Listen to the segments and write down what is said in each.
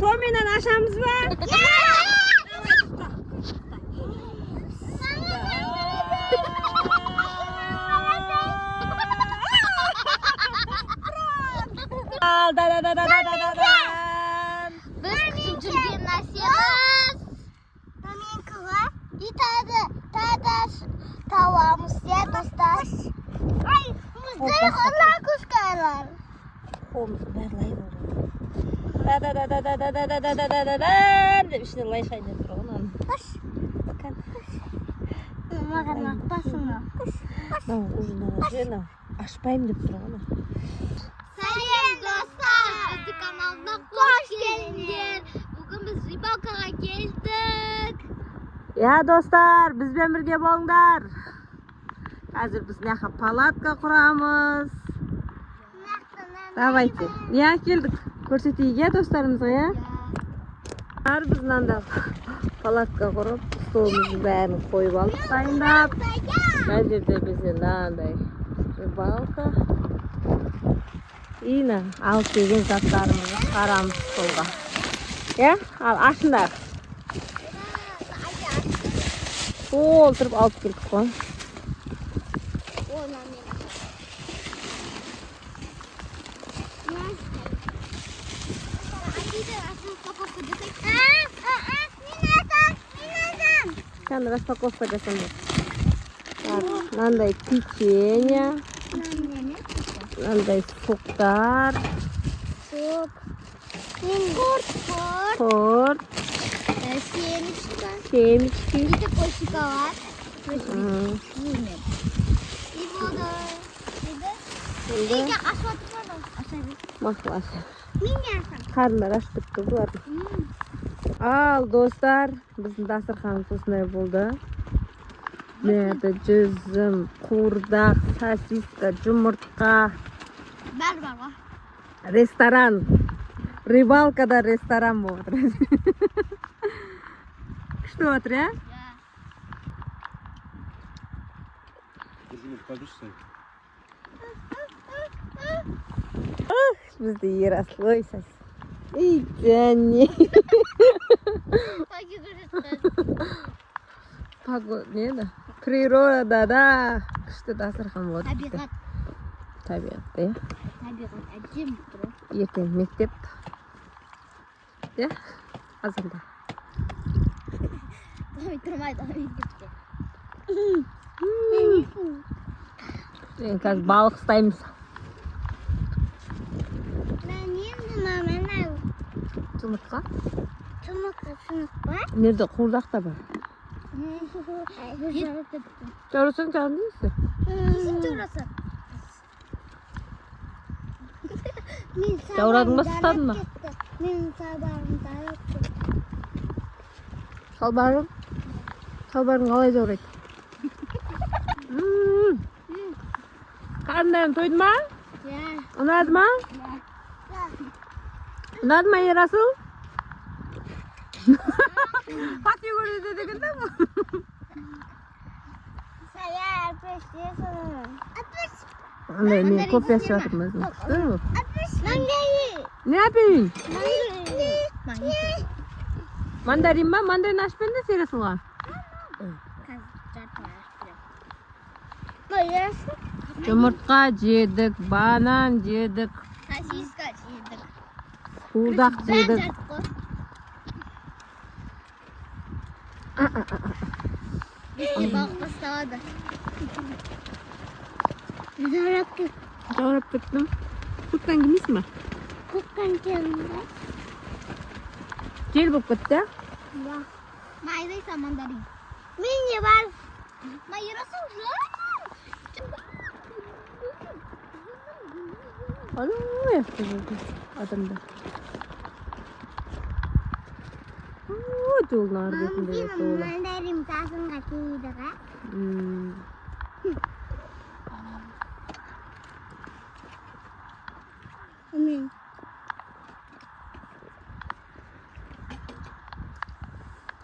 To'mindan aşamızmı? Biz küçük gimnastiyamiz. Tavamız ya dostlar. Ay, bizde onlar kuşkarlar. Қолымыз барлай деп ішіне лай шайнап тұрған оны. Bakın. Маған мақпасың ба? Мынау ұзын ашпаймын деп тұрған оны. Сәлем достар, біздің каналына қош келдіңдер. Бүгін біз рыбалкаға келдік. Ya dostlar, bizben birge bolыңдар. Қазір біз мына палатка құрамыз. Давайте. Ya келдік. Көрсетейік ya достарымызға ya. Біз мынанда палатка құрып, столымыздың бәрін қойып алдық дайындап. Мына жерде бізде мынандай рыбалка. Ина алып келген заттарымызды шығарамыз столға. Ya, ал ашыңдар. Отырып алып келдік қой. Sen распаковка жасаңдар. Мынандай печенье, мынандай соктар, торт, семечки. И такой шоколад. И вода. Енді Я ашватырмадым. мақласы. Меня. Қарындар аштық бұлар. Ал достар, біздің дастарханымыз осындай болды. Мына жүзім, қуырдақ, сосиска, жұмыртқа, Бар. ресторан. Рыбалкада ресторан болып отыр. Күшті отыр, я? Бізді Ерасыл ойсыз. Ей, және. Природа, да. Күшті дастархан болады. Табиғат, ja. Табиғат әдем тұр. Ертең мектеп. Ja, азанда. Тұрмайды мектепте. Қазір балық ұстаймыз. Жұмыртқа? Nerede? Қуырдақ та бар. Жарысың жағын дейсі? Жаурадың ба, сұстадың ба? Мен салбарымда өттім. Салбарың? Салбарың қалай жаурайды? Қарындарың тойды ма? Ұнады ма? Ұнады ма, Ерасыл? Патio көрді дегенде ма? Saya apes dia sana. Apes. Мен кофе ішіп жатырмын өзім. Күшті ме? Mandarin. Не yapayım? Mandarin. Mandarin ба? Mandarin ашып берді Ерасылға. Жұмыртқа жедік, банан жедік, Сосиска жедік. қуырдақ жедік. Bizde bak басталады. Жаурап кеттім. Көктен келмейсің ба? Көктен келді. Жел болып кетті, а? Майдайса мандарин. Мен не бар? Майырасың жа? Ана, яқты болды адамдар. Жолдың ар бетінде жолы. Мандарин тасынға кейді ға. Мен.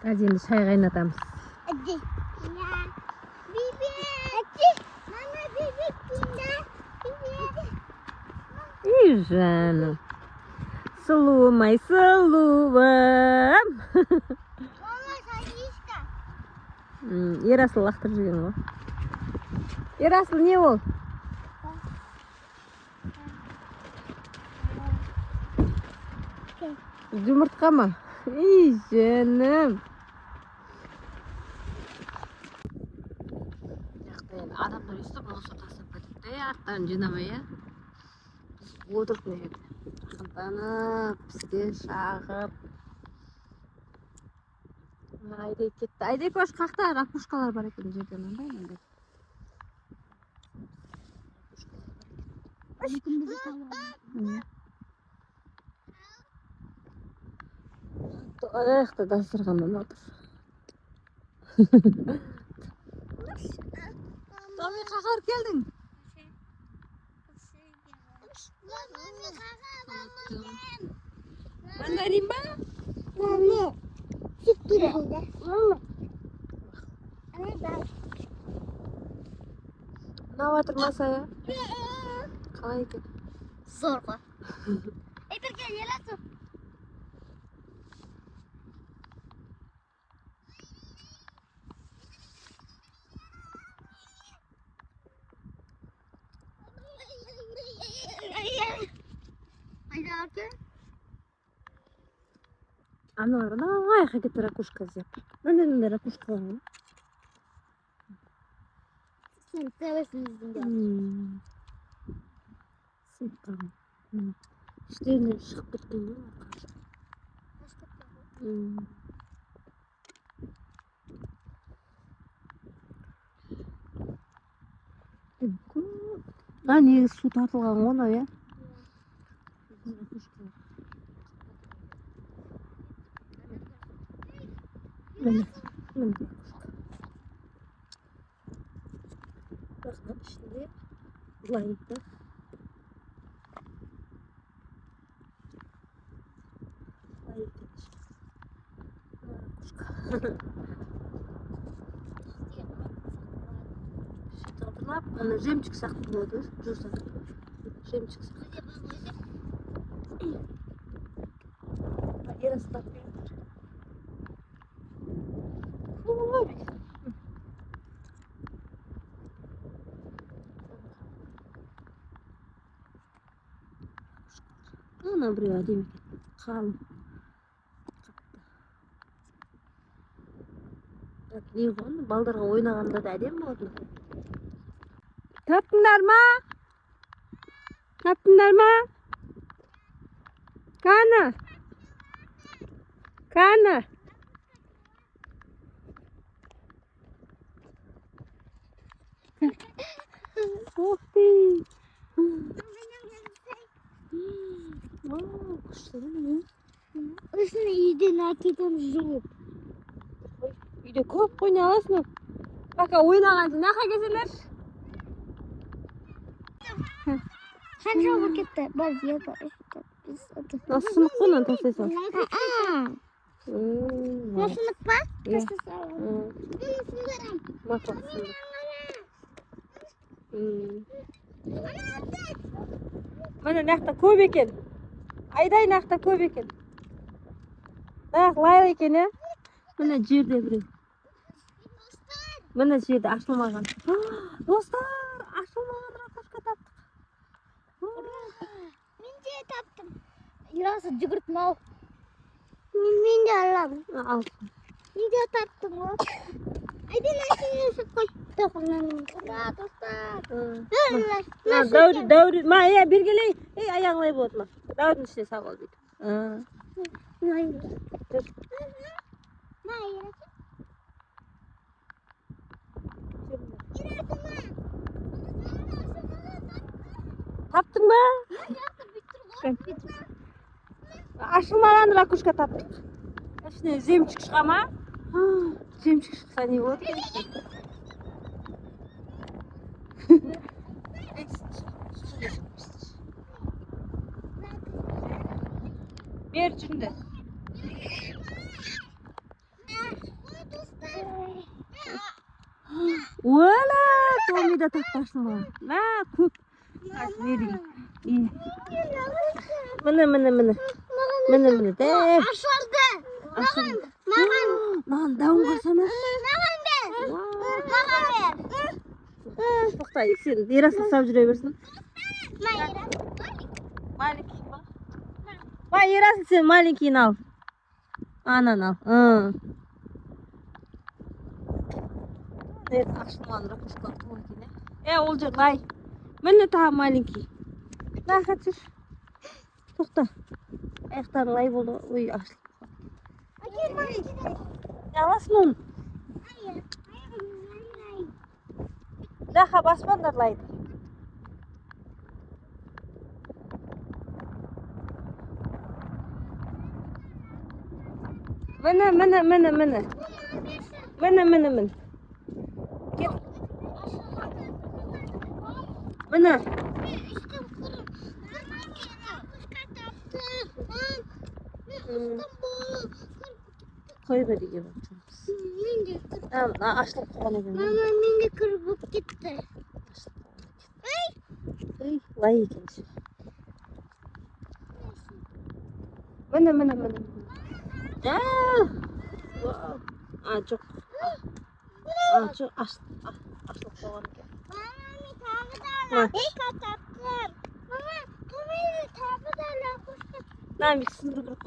Қазір енді шай қайнатамыз. Әдді. Биби. Әдді. Мама биби кинда. Биби. Ей, жаным. Сұлуым, ай сұлуым. Мама, садишка. Ерасыл лақтырып жүрген ғой. Ерасыл не ол? Жұмыртқа ма? Ей, жөнім. Адамдар өстіп мусор тастап кетіпті, арттарын жинамай, ә? Біз отырып мына жерде. Ақынтанып, бізге шағып. Айдай кетті. Айдай көш қақта ракушкалар бар екен жерден, андай. Аяқты дастырғаннан отыр. Тами қақар келдің? Мандарин ба? Мама, сүт келді. Мама. Мынау отырмаса, я? Қалай екен? Зор ғой. Бірге елесің. Айда әке. Аналар аяққа кетті ракушка іздеп. Мынандай ракушка бар ма? Сен сәуесін іздіңде. Сынып қалған. Іштерінен шығып кеткен ғой. Негізі су тартылған ғой мынау, иә? Міне рахмат, ішінде былай етті. Былай екен іші. Талтырлап, ана жемчік сияқты болады, жуса. Жемчік сияқты. Ерастап берді. Ана біреу әдемі екен. Қалың. Не ғой, балдарға ойнағанда да әдемі болады. Таптыңдар ма? Таптыңдар ма? Қаны? Қаны? Ух ты! Күшті не? Осыны үйден әкетем жуып. Үйде көп ойнай аласың. Пока ойнағанды нақа кезелер? Қанша болып кетті? Бар, екі, үш, сынық қой, мынаны тастай сал. Сынық па? Тастай сал. Бұны сындырам. Мақла сындыр. Міне нақта көп екен. Айдай нақта көп екен. Нақ лайлы екен, е? Міне жерде біреу. Міне жерде ашылмаған. Достар, ашылмаған ракушка таптық. Мен де таптым. Ерасы жүгіртім ау. Мен де аламын. Ал. Мен де таптым ау. Айден әшіне өсіп қой. Тоқынан. Достар. Дәуір. Ма, бергелей. Аяғылай болады ма? Дәуірдің ішіне сағыл дейді. Таптың ба? Ашылмаған ракушка таптық. Ішіне жемчік шыға ма? Жемчік шықса не болады? Бер жүрінді. Ола, Томида тақты ашылмаған. Көп. Vereyim. İyi. Mine. De. Aşırdı. Lan davul qilsana. To'xta, sen derasi sab yuraversin. Маленький. Va, yerasin sen malinkini al. Anan al. Evet, akşamdan rakışkan tuğukine. Olacak lay. Mene ta malinki. La kaçır. To'xta. Ayaktan lay bo'ldi. Uy, açlık. Yalasın onu. Daha basmanlar laydı. Mene. Gel. Mene. Koy veriyor bakacağız. Tamam, açlık koyana göre. Mama mini kırıp gitti. Lay ikinci. Mene. Çok. Çok açlık koyana göre. Lan bir sınır dur.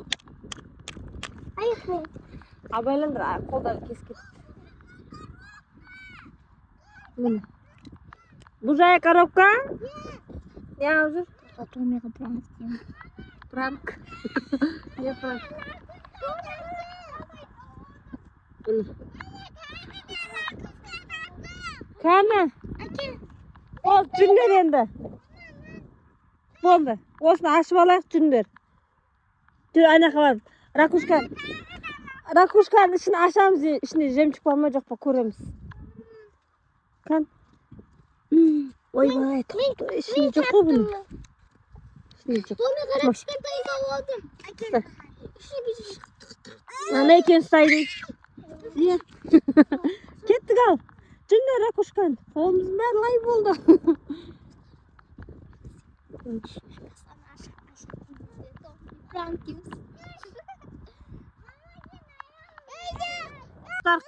Hayır. Abaylandır, kolları keskin. Buraya коробка? Я уже. Потом я пранк сделаю. Пранк. Я пранк. Kana? O cündür endi. Bo'ldi. Osni açıp alayıq cündür. Dur anaqa var. Rakushkanın işini açamiz, içinde jemçuk bormi yo'q pa ko'ramiz. Kan. Voy, to'xta, ishini yo'q buning. Ishini yo'q. Buni qarab kichkintoyga oldim. Ana ekan saydi. Ye. Ketdik al. Cündür Rakushkan. Qo'limiz bari lay bo'ldi.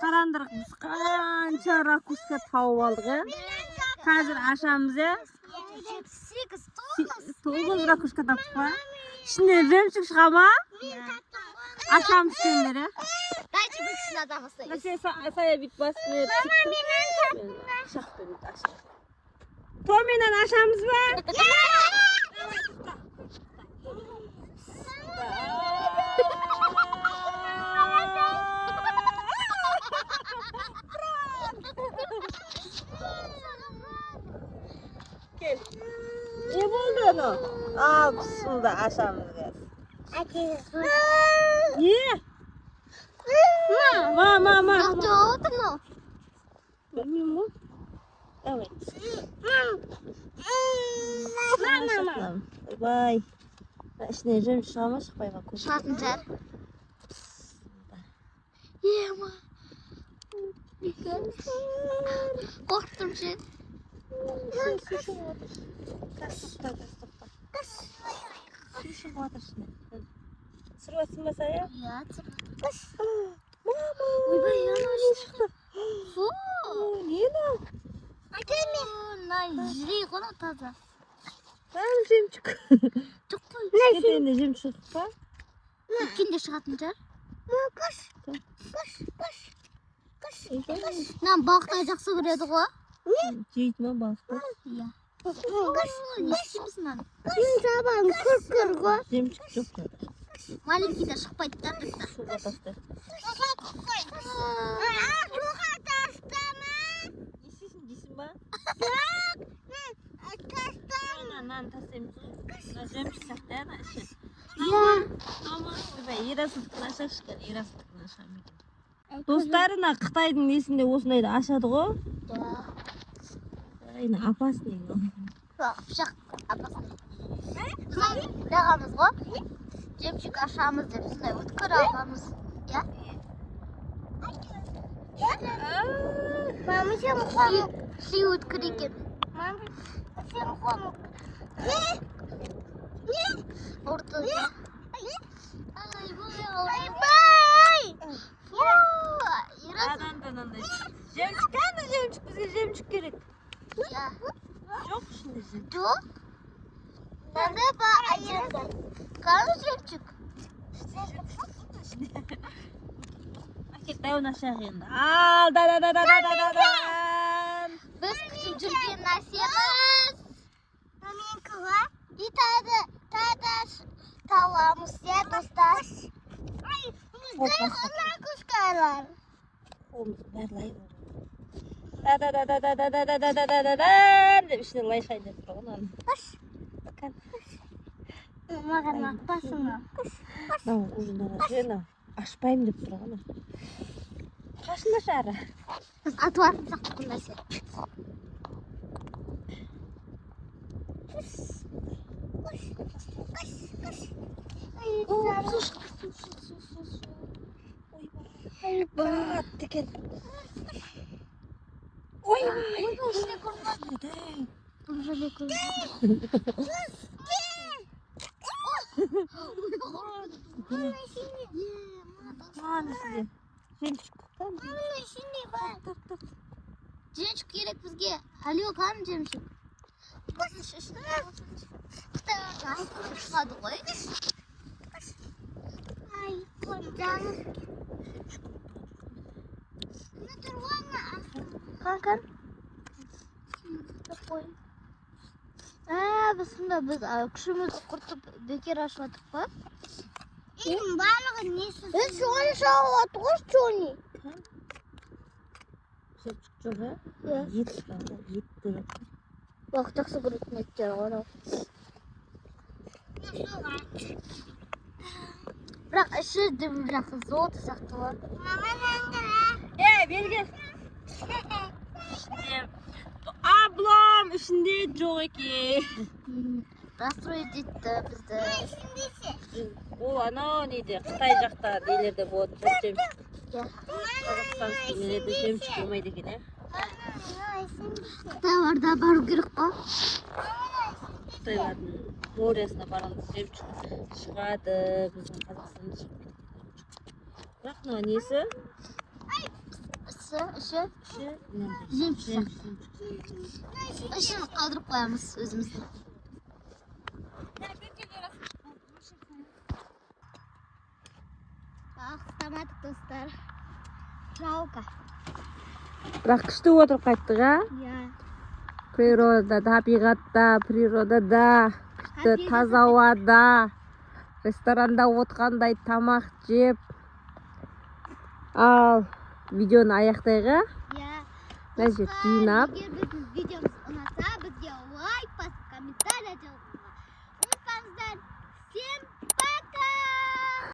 Qarandiq biz qancha rakushka tavib oldik. Hozir ashamiz. 9 rakushka topdik. Shuni remchik chiqama. Ashamiz kendiri. Daychi bir kishini adamisi. Saya bitmas. To'minan ashamizmi? Ne bo'ldi ana? Bismillah ashamizga. Ye. Ma. Yo'q, o'tirma. Bilmayman. Evet. Mama. Bye. İşte rem şamış koyma koş. Şatıncar. Yema. Korktum şey. Sırvasın mı saya? Ya, Mama. Uy, ben yanlış. Niye lan? Nay, jiri kono taza. Ben jemçuk. Çok koy. Ne jemçuk var? Kimde şatıncar? Koş. Lan baklayacaksa görüyorduk o. Ceytme bastı. Ya. Koş. Nişimiz lan. Sabahın kırk. Jemçuk çok kadar. Malinki de şıkpaydı da tıkta. Şurada bastı. Cisim var. Nan tasım. Jemçuk sakta ya. Ya. Ama yerasi tıklaşashgan, yerasi tıklaşamıyken. Dostlarına Xitoyning nesinde osundaydi ashadi-ku. Ayni apasning. Pishaq apasning. Dag'amiz-ku. Jemchuk ashamiz deb shunday o'tkir olamiz. Ya. Mamisham xom. Shi o'tkir ekan. Mamisham xom. Ортада. Анандай. Жемчук, қандай жемчук? Бізге жемчук керек. Жоқ ішінде жемчук. Жоқ. Мынандай бар аяғында. Қандай жемчук? Әкет, дәуін ашақ енді. Ал, да. Біз күтіп жүрген нәрсеміз. Маленького. И табамыз, я достар. Қайғына күшкайлар. Қолымыз бәрі лай болды. Да деп ішіне лай қайнап тұрған. Маған мақпасыңа. Ұзындарға жена ашпаймын деп тұрған. Қашында шары. Біз атуарым сақтықын нәрсе. Бат екен. Ойбай. Іште көрмеді. Бұл жерде көрмеді. Жемчук керек бізге. Алло, қаным жемчук? Шығады ғой. Ай, жаным. Қанқан? Біз сонда күшімізді құртып бекер ашылдық па? Оның барлығы несі? Біз жоны шағылады ғой, жоны. Жемчук жоқ, ет шығады, ет деген. Уақыт жақсы көретін еттер ғой. Бірақ іші бірақ золото сияқты бар. Берген. Аблам, ішінде жоқ екен. Расстроить етті бізді. Ол анау неде, Қытай жақта нелерде болады, жоқ жемчук. Қазақстан нелерде жемчук болмайды екен, Қытайларда бару керек па? Қытайлардың морясына барамыз, жемчук шығады, біздің Қазақстанда шығады. Бірақ мына несі? Іші жемчук. Ішін қалдырып қоямыз өзімізді. Қыстамадық достар. Жалко. Бірақ күшті отырып қайттық, Природа, табиғатта, природада, күшті таза ауада, ресторанда отқандай тамақ жеп. Ал видеоны аяқтайға. Мәжет жинап. Егер біздің видеомыз ұнаса, бізге лайк басып, комментария жазып